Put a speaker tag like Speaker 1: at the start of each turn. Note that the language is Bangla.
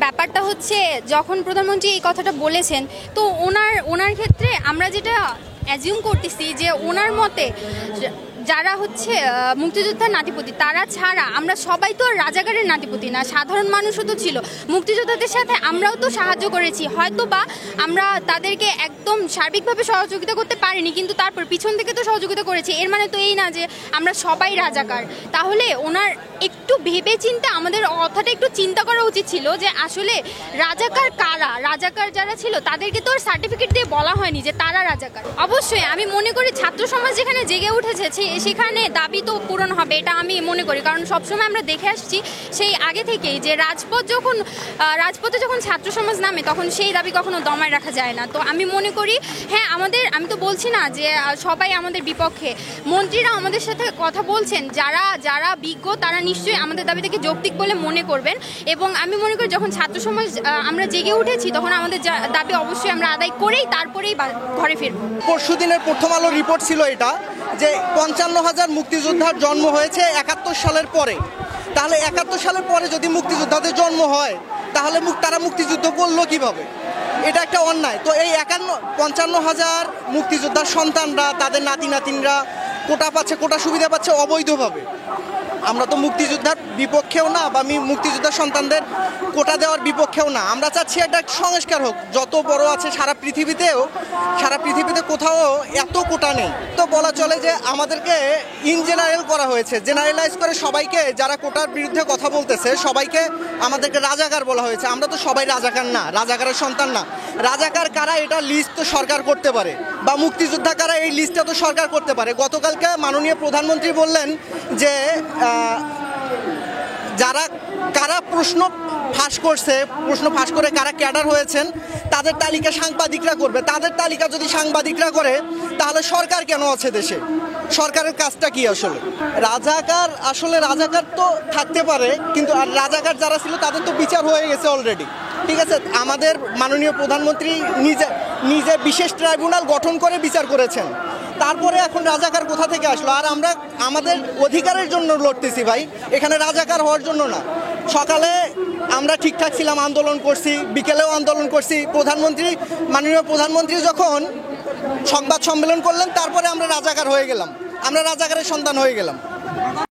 Speaker 1: ব্যাপারটা হচ্ছে যখন প্রধানমন্ত্রী এই কথাটা বলেছেন, তো ওনার ক্ষেত্রে আমরা যেটা অ্যাজিউম করতেছি যে ওনার মতে যারা হচ্ছে মুক্তিযোদ্ধার নাতিপতি তারা ছাড়া আমরা সবাই তো আর রাজাকারের নাতিপতি না, সাধারণ মানুষও তো ছিল মুক্তিযোদ্ধাদের সাথে, আমরাও তো সাহায্য করেছি, হয়তো বা আমরা তাদেরকে একদম সার্বিকভাবে সহযোগিতা করতে পারিনি, কিন্তু তারপর পিছন থেকে তো সহযোগিতা করেছি। এর মানে তো এই না যে আমরা সবাই রাজাকার। তাহলে ওনার একটু ভেবে চিন্তে আমাদের কথাটা একটু চিন্তা করা উচিত ছিল যে আসলে রাজাকার কারা, রাজাকার যারা ছিল তাদেরকে তো আর সার্টিফিকেট দিয়ে বলা হয়নি যে তারা রাজাকার। অবশ্যই আমি মনে করি ছাত্র সমাজ যেখানে জেগে উঠেছে সেখানে দাবি তো পূরণ হবে, এটা আমি মনে করি। কারণ সবসময় আমরা দেখে আসছি সেই আগে থেকেই যে রাজপথে যখন ছাত্র সমাজ নামে তখন সেই দাবি কখনো দমায় রাখা যায় না। তো আমি মনে করি হ্যাঁ, আমি তো বলছি না যে সবাই আমাদের বিপক্ষে, মন্ত্রীরা আমাদের সাথে কথা বলছেন, যারা বিজ্ঞ তারা নিশ্চয়ই আমাদের দাবি থেকে যৌক্তিক বলে মনে করবেন। এবং আমি মনে করি যখন ছাত্র সমাজ আমরা জেগে উঠেছি তখন আমাদের দাবি অবশ্যই আমরা আদায় করেই তারপরেই ঘরে ফিরবো।
Speaker 2: পরশু দিনের প্রথম আলো রিপোর্ট ছিল এটা যে 55,000 মুক্তিযোদ্ধার জন্ম হয়েছে 71 সালের পরে। তাহলে 71 সালের পরে যদি মুক্তিযোদ্ধাদের জন্ম হয় তাহলে তারা মুক্তিযুদ্ধ করলো কিভাবে? এটা একটা অন্যায়। তো এই 55,000 মুক্তিযোদ্ধার সন্তানরা, তাদের নাতি নাতিনরা কোটা পাচ্ছে, কোটা সুবিধা পাচ্ছে অবৈধভাবে। আমরা তো মুক্তিযোদ্ধার বিপক্ষেও না, বা মুক্তিযোদ্ধার সন্তানদের কোটা দেওয়ার বিপক্ষেও না। আমরা চাচ্ছি একটা সংস্কার হোক, যত বড় আছে সারা পৃথিবীতে কোথাও এত কোটা নেই। তো বলা চলে যে আমাদেরকে ইন জেনারেল করা হয়েছে, জেনারেলাইজ করে সবাইকে, যারা কোটার বিরুদ্ধে কথা বলতেছে সবাইকে আমাদেরকে রাজাকার বলা হয়েছে। আমরা তো সবাই রাজাকার না, রাজাকারের সন্তান না। রাজাকার কারা এটা লিস্ট তো সরকার করতে পারে, বা মুক্তিযোদ্ধা কারা এই লিস্টটা তো সরকার করতে পারে। গতকালকে মাননীয় প্রধানমন্ত্রী বললেন যে কারা প্রশ্ন ফাঁস করে কারা ক্যাডার হয়েছেন তাদের তালিকা সাংবাদিকরা করবে। তাদের তালিকা যদি সাংবাদিকরা করে তাহলে সরকার কেন আছে দেশে? সরকারের কাজটা কি আসলে? রাজাকার তো থাকতে পারে, কিন্তু আর রাজাকার যারা ছিল তাদের তো বিচার হয়ে গেছে অলরেডি। ঠিক আছে, আমাদের মাননীয় প্রধানমন্ত্রী নিজে বিশেষ ট্রাইব্যুনাল গঠন করে বিচার করেছেন। তারপরে এখন রাজাকার কোথা থেকে আসলো? আর আমরা আমাদের অধিকারের জন্য লড়তেছি ভাই, এখানে রাজাকার হওয়ার জন্য না। সকালে আমরা ঠিকঠাক ছিলাম, আন্দোলন করছি, বিকেলেও আন্দোলন করছি। মাননীয় প্রধানমন্ত্রী যখন সংবাদ সম্মেলন করলেন তারপরে আমরা রাজাকার হয়ে গেলাম, আমরা রাজাকারের সন্তান হয়ে গেলাম।